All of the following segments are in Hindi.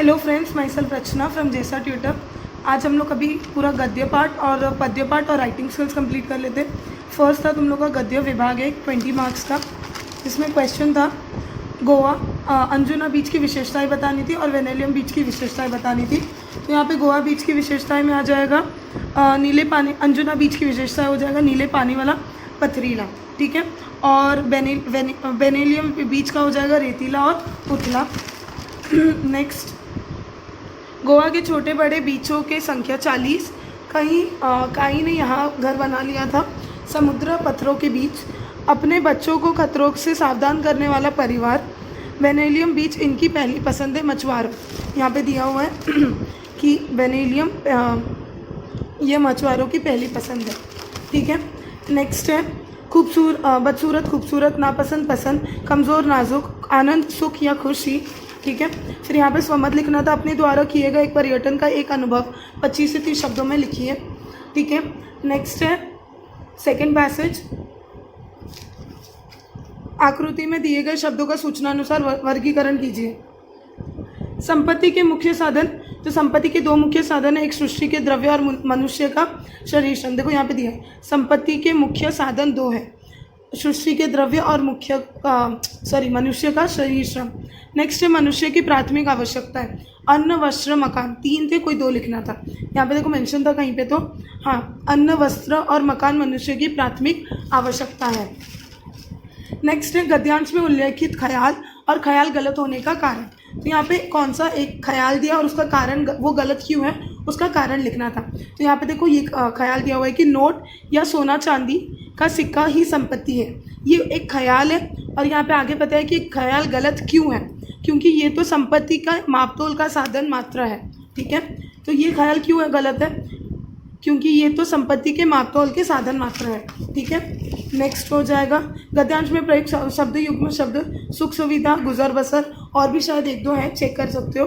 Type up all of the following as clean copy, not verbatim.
Hello friends, myself Rachna from जैसा ट्यूटर। आज हम लोग अभी पूरा गद्य पाठ और पद्य पाठ और राइटिंग स्किल्स कंप्लीट कर लेते। फर्स्ट था तुम लोग का गद्य विभाग है 20 मार्क्स का, जिसमें क्वेश्चन था गोवा अंजुना बीच की विशेषताएं बतानी थी और वेनेलियम बीच की विशेषताएं बतानी थी। तो यहाँ पे गोवा बीच की विशेषताएं में आ जाएगा नीले पानी, अंजुना बीच की विशेषताएं हो जाएगा नीले पानी वाला पथरीला, ठीक है। और वेनेलियम बीच का हो जाएगा रेतीला और उथला। नेक्स्ट, गोवा के छोटे बड़े बीचों की संख्या 40। कहीं ने यहाँ घर बना लिया था समुद्र पत्थरों के बीच। अपने बच्चों को खतरों से सावधान करने वाला परिवार। वेनेलियम बीच इनकी पहली पसंद है मछुआरों। यहाँ पे दिया हुआ है कि वेनेलियम ये मछुआरों की पहली पसंद है, ठीक है। नेक्स्ट है बदसूरत खूबसूरत, नापसंद पसंद, कमज़ोर नाजुक, आनंद सुख या खुशी, ठीक है। फिर यहाँ पे स्वमत लिखना था। अपने द्वारा किए गए एक पर्यटन का एक अनुभव 25 से 30 शब्दों में लिखिए, ठीक है। नेक्स्ट है सेकंड पैसेज। आकृति में दिए गए शब्दों का सूचनानुसार वर्गीकरण कीजिए। संपत्ति के मुख्य साधन, तो संपत्ति के दो मुख्य साधन है, एक सृष्टि के द्रव्य और मनुष्य का शरीर श्रम। देखो यहाँ पे दिया है संपत्ति के मुख्य साधन दो है, सृष्टि के द्रव्य और मनुष्य का शरीर श्रम। नेक्स्ट है मनुष्य की प्राथमिक आवश्यकता है, अन्न वस्त्र मकान। 3 थे, कोई 2 लिखना था। यहाँ पे देखो मेंशन था कहीं पे, तो हाँ, अन्न वस्त्र और मकान मनुष्य की प्राथमिक आवश्यकता है। नेक्स्ट है गद्यांश में उल्लेखित ख्याल और ख्याल गलत होने का कारण। तो यहाँ पे कौन सा एक ख्याल दिया और उसका कारण, वो गलत क्यों है, उसका कारण लिखना था। तो यहाँ पे देखो ये ख्याल दिया हुआ है कि नोट या सोना चांदी का सिक्का ही संपत्ति है। ये एक ख्याल है और यहाँ पे आगे पता है कि ख्याल गलत क्यों है, क्योंकि ये तो संपत्ति का मापतोल का साधन मात्र है, ठीक है। तो ये ख्याल क्यों है गलत है, क्योंकि ये तो संपत्ति के मापतोल के साधन मात्र है, ठीक है। नेक्स्ट हो जाएगा गद्यांश में प्रयुक्त शब्द युग्म शब्द सुख सुविधा गुजर बसर, और भी शायद 1-2 हैं, चेक कर सकते हो।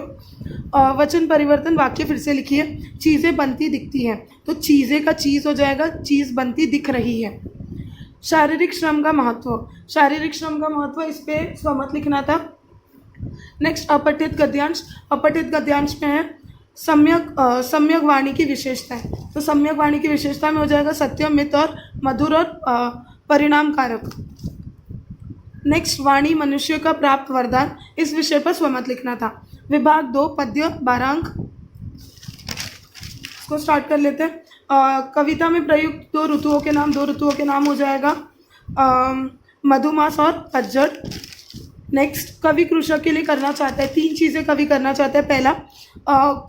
वचन परिवर्तन, वाक्य फिर से लिखिए। चीज़ें बनती दिखती हैं, तो चीज़ें का चीज़ हो जाएगा चीज़ बनती दिख रही है। शारीरिक श्रम का महत्व, शारीरिक श्रम का महत्व, इस पर स्वमत लिखना था। नेक्स्ट अपठित गद्यांश, अपठित गद्यांश में है सम्यक वाणी की विशेषता है। तो सम्यक वाणी की विशेषता में हो जाएगा सत्य, मित और मधुर और परिणाम कारक। नेक्स्ट वाणी मनुष्य का प्राप्त वरदान, इस विषय पर स्वमत लिखना था। विभाग 2 पद्य 12 अंक। इसको स्टार्ट कर लेते हैं। कविता में प्रयुक्त 2 ऋतुओं के नाम, 2 ऋतुओं के नाम हो जाएगा मधुमास और पतझड़। नेक्स्ट कवि कृषक के लिए करना चाहता है, 3 चीज़ें कवि करना चाहता है। पहला,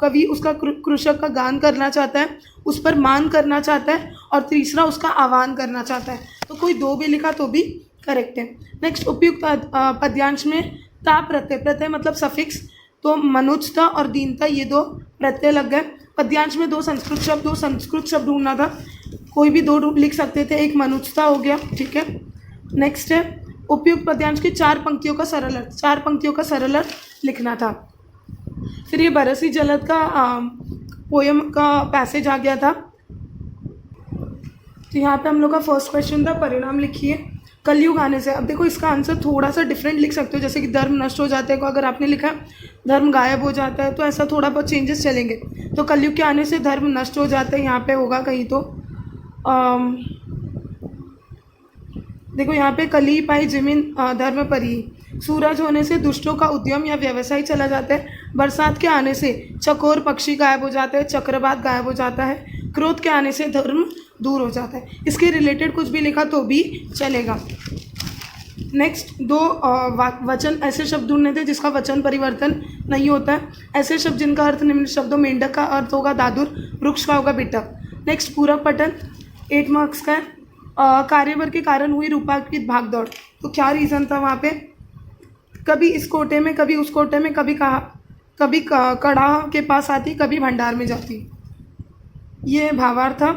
कवि उसका कृषक का गान करना चाहता है, उस पर मान करना चाहता है, और तीसरा उसका आह्वान करना चाहता है। तो कोई 2 भी लिखा तो भी करेक्ट है। नेक्स्ट उपयुक्त पद्यांश में ता प्रत्यय, प्रत्यय मतलब सफिक्स, तो मनुजता और दीनता ये 2 प्रत्यय लग गए। पद्यांश में 2 संस्कृत शब्द ढूंढना था, कोई भी 2 लिख सकते थे, एक मनुजता हो गया, ठीक है। नेक्स्ट है उपयुक्त पद्यांश की 4 पंक्तियों का सरल अर्थ, 4 पंक्तियों का सरल अर्थ लिखना था। फिर ये बरसी जलद का पोयम का पैसेज आ गया था। तो यहाँ पे हम लोग का फर्स्ट क्वेश्चन था परिणाम लिखिए कलयुग आने से। अब देखो इसका आंसर थोड़ा सा डिफरेंट लिख सकते हो, जैसे कि धर्म नष्ट हो जाते हैं को अगर आपने लिखा धर्म गायब हो जाता है, तो ऐसा थोड़ा बहुत चेंजेस चलेंगे। तो कलयुग के आने से धर्म नष्ट हो जाता है, यहाँ पे होगा कहीं तो देखो यहाँ पे कली पाई जमीन धर्म परी। सूरज होने से दुष्टों का उद्यम या व्यवसाय चला जाता है। बरसात के आने से चकोर पक्षी गायब हो जाते हैं, चक्रवात गायब हो जाता है। क्रोध के आने से धर्म दूर हो जाता है। इसके रिलेटेड कुछ भी लिखा तो भी चलेगा। नेक्स्ट 2 वचन ऐसे शब्द ढूंढने थे जिसका वचन परिवर्तन नहीं होता है। ऐसे शब्द जिनका अर्थ निम्न शब्दों, मेंढक का अर्थ होगा दादुर, वृक्ष का होगा बिटक। नेक्स्ट पूरक पठन 8 मार्क्स का है। कार्यवर के कारण हुई रूपांकित भागदौड़, तो क्या रीज़न था वहाँ पे, कभी इस कोटे में कभी उस कोटे में, कभी कड़ा के पास आती, कभी भंडार में जाती। ये भावार्थ था,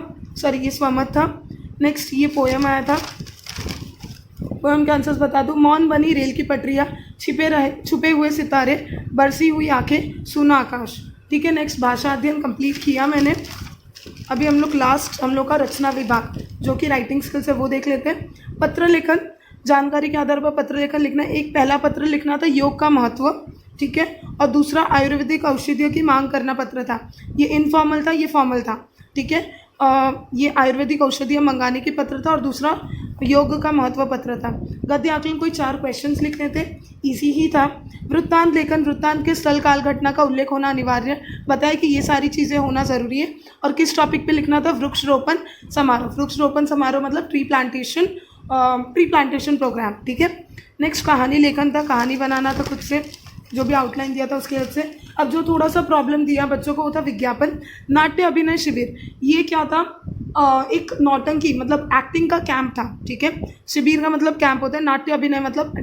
ये स्वमत था। नेक्स्ट ये पोयम आया था। पोयम के आंसर्स बता दूँ। मौन बनी रेल की पटरियाँ, छुपे हुए सितारे, बरसी हुई आंखें, सूना आकाश, ठीक है। नेक्स्ट भाषा अध्ययन कंप्लीट किया मैंने। अभी हम लोग का रचना विभाग जो कि राइटिंग स्किल्स है वो देख लेते हैं। पत्र लेखन, जानकारी के आधार पर पत्र लेखन लिखना। एक पहला पत्र लिखना था योग का महत्व, ठीक है। और दूसरा आयुर्वेदिक औषधियों की मांग करना पत्र था, ये इनफॉर्मल था, ये फॉर्मल था, ठीक है। ये आयुर्वेदिक औषधियाँ मंगाने की पत्र था और दूसरा योग का महत्व पत्र था। गद्य आकलन कोई 4 क्वेश्चंस लिखने थे, इजी ही था। वृत्तांत लेखन, वृत्तांत के स्थल काल घटना का उल्लेख होना अनिवार्य, बताया कि ये सारी चीज़ें होना ज़रूरी है। और किस टॉपिक पे लिखना था, वृक्षरोपण समारोह। वृक्षरोपण समारोह मतलब ट्री प्लांटेशन प्रोग्राम, ठीक है। नेक्स्ट कहानी लेखन था, कहानी बनाना था खुद से, जो भी आउटलाइन दिया था उसके हेल्प से। अब जो थोड़ा सा प्रॉब्लम दिया बच्चों को वो था विज्ञापन। नाट्य अभिनय शिविर, ये क्या था, एक नौटंकी मतलब एक्टिंग का कैंप था, ठीक है। शिविर का मतलब कैंप होता है, नाट्य अभिनय मतलब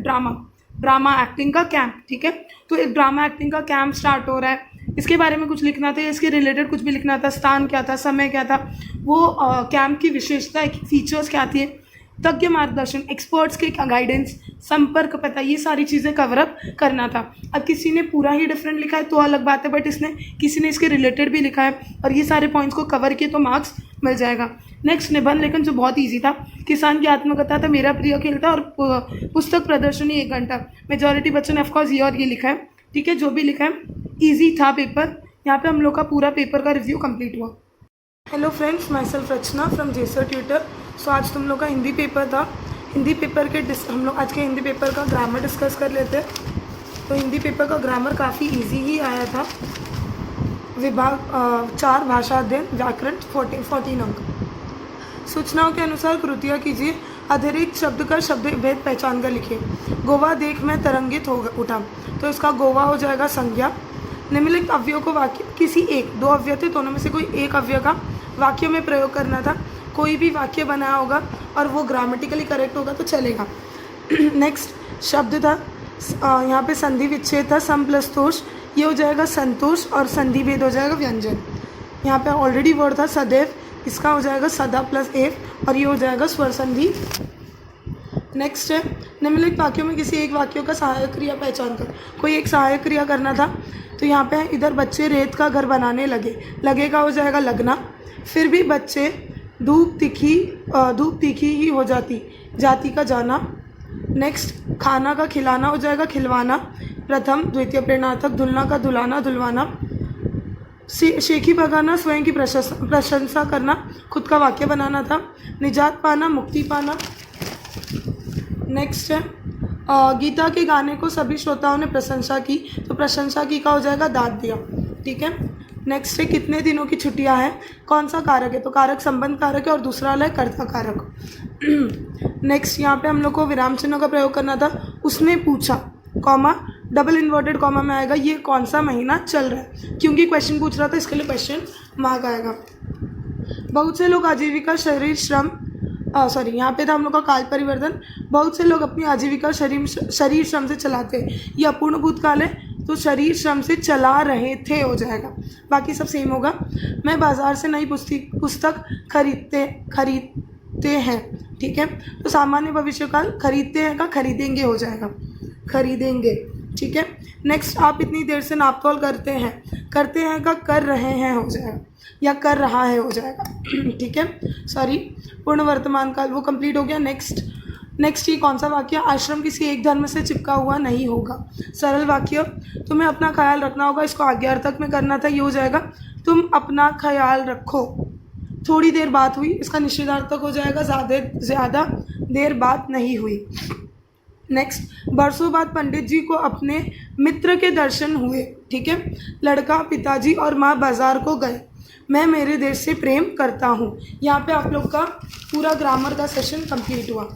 ड्रामा एक्टिंग का कैंप, ठीक है। तो एक ड्रामा एक्टिंग का कैंप स्टार्ट हो रहा है, इसके बारे में कुछ लिखना था, इसके रिलेटेड कुछ भी लिखना था, स्थान क्या था, समय क्या था, वो कैंप की विशेषता, फीचर्स क्या थी, तज्ञ मार्गदर्शन, एक्सपर्ट्स के गाइडेंस, संपर्क पता, ये सारी चीज़ें कवरअप करना था। अब किसी ने पूरा ही डिफरेंट लिखा है तो अलग बात है, बट किसी ने इसके रिलेटेड भी लिखा है और ये सारे पॉइंट्स को कवर किए तो मार्क्स मिल जाएगा। नेक्स्ट निबंध लेखन, जो बहुत ईजी था। किसान की आत्मकथा था, मेरा प्रिय खेल था और पुस्तक प्रदर्शनी 1 घंटा। मेजॉरिटी बच्चों ने ऑफकोर्स ये और ये लिखा है, ठीक है। जो भी लिखा है ईजी था पेपर। यहाँ पे हम लोग का पूरा पेपर का रिव्यू कंप्लीट हुआ। Hello friends, myself Rachna from जेसर ट्यूटर। सो आज तुम लोग का हिंदी पेपर था। हिंदी पेपर के हम लोग आज के हिंदी पेपर का ग्रामर डिस्कस कर लेते हैं। तो हिंदी पेपर का ग्रामर काफ़ी इजी ही आया था। विभाग 4 भाषा अध्ययन, व्याकरण 14 अंक। सूचनाओं के अनुसार कृतियाँ कीजिए। अतिरिक्त शब्द का शब्द भेद पहचान कर लिखिए। गोवा देख मैं तरंगित हो उठा, तो इसका गोवा हो जाएगा संज्ञा। निम्नलिखित अव्ययों को वाक्य किसी एक, 2 अव्यय थे, दोनों में से कोई एक अव्यय का वाक्य में प्रयोग करना था। कोई भी वाक्य बनाया होगा और वो ग्रामेटिकली करेक्ट होगा तो चलेगा। नेक्स्ट शब्द था, यहाँ पे संधि विच्छेद था, सम प्लस तोष, ये हो जाएगा संतोष और संधि भेद हो जाएगा व्यंजन। यहाँ पे ऑलरेडी वर्ड था सदैव, इसका हो जाएगा सदा प्लस एव और ये हो जाएगा स्वर संधि। नेक्स्ट है, निम्नलिखित वाक्यों में किसी एक वाक्यों का सहायक क्रिया पहचान कर। कोई एक सहायक क्रिया करना था, तो यहाँ पे इधर बच्चे रेत का घर बनाने लगे का हो जाएगा लगना। फिर भी बच्चे धूप तीखी ही हो जाती का जाना। नेक्स्ट खाना का खिलाना हो जाएगा खिलवाना। प्रथम द्वितीय प्रेरणार्थक, धुलना का धुलाना धुलवाना। शेखी भगाना, स्वयं की प्रशंसा करना, खुद का वाक्य बनाना था। निजात पाना, मुक्ति पाना। नेक्स्ट है, गीता के गाने को सभी श्रोताओं ने प्रशंसा की, तो प्रशंसा की का हो जाएगा दाद दिया, ठीक है। नेक्स्ट है, कितने दिनों की छुट्टियां हैं, कौन सा कारक है, तो कारक संबंध कारक है और दूसरा है कर्ता कारक। नेक्स्ट यहाँ पे हम लोग को विराम चिन्हों का प्रयोग करना था। उसने पूछा, कॉमा, डबल इन्वर्टेड कॉमा में आएगा ये कौन सा महीना चल रहा है, क्योंकि क्वेश्चन पूछ रहा था, इसके लिए क्वेश्चन मार्क आएगा। बहुत से लोग आजीविका यहाँ पे था हम लोग का काल परिवर्तन। बहुत से लोग अपनी आजीविका शरीर श्रम से चलाते हैं, ये अपूर्ण भूतकाल है, तो शरीर श्रम से चला रहे थे हो जाएगा, बाकी सब सेम होगा। मैं बाजार से नई पुस्तक खरीदते हैं, ठीक है। तो सामान्य भविष्यकाल खरीदते हैं का खरीदेंगे हो जाएगा, खरीदेंगे, ठीक है। नेक्स्ट, आप इतनी देर से नापतोल करते हैं का कर रहे हैं हो जाएगा या कर रहा है हो जाएगा, ठीक है। सॉरी, पूर्ण वर्तमान काल वो कंप्लीट हो गया। नेक्स्ट ये कौन सा वाक्य, आश्रम किसी एक धर्म से चिपका हुआ नहीं होगा। सरल वाक्य, तुम्हें अपना ख्याल रखना होगा, इसको आज्ञार्थक में करना था, ये हो जाएगा तुम अपना ख्याल रखो। थोड़ी देर बात हुई, इसका निषेधार्थक हो जाएगा ज़्यादा देर बात नहीं हुई। नेक्स्ट, बरसों बाद पंडित जी को अपने मित्र के दर्शन हुए, ठीक है। लड़का, पिताजी और माँ बाजार को गए। मैं मेरे देश से प्रेम करता हूँ। यहाँ पे आप लोग का पूरा ग्रामर का सेशन कंप्लीट हुआ।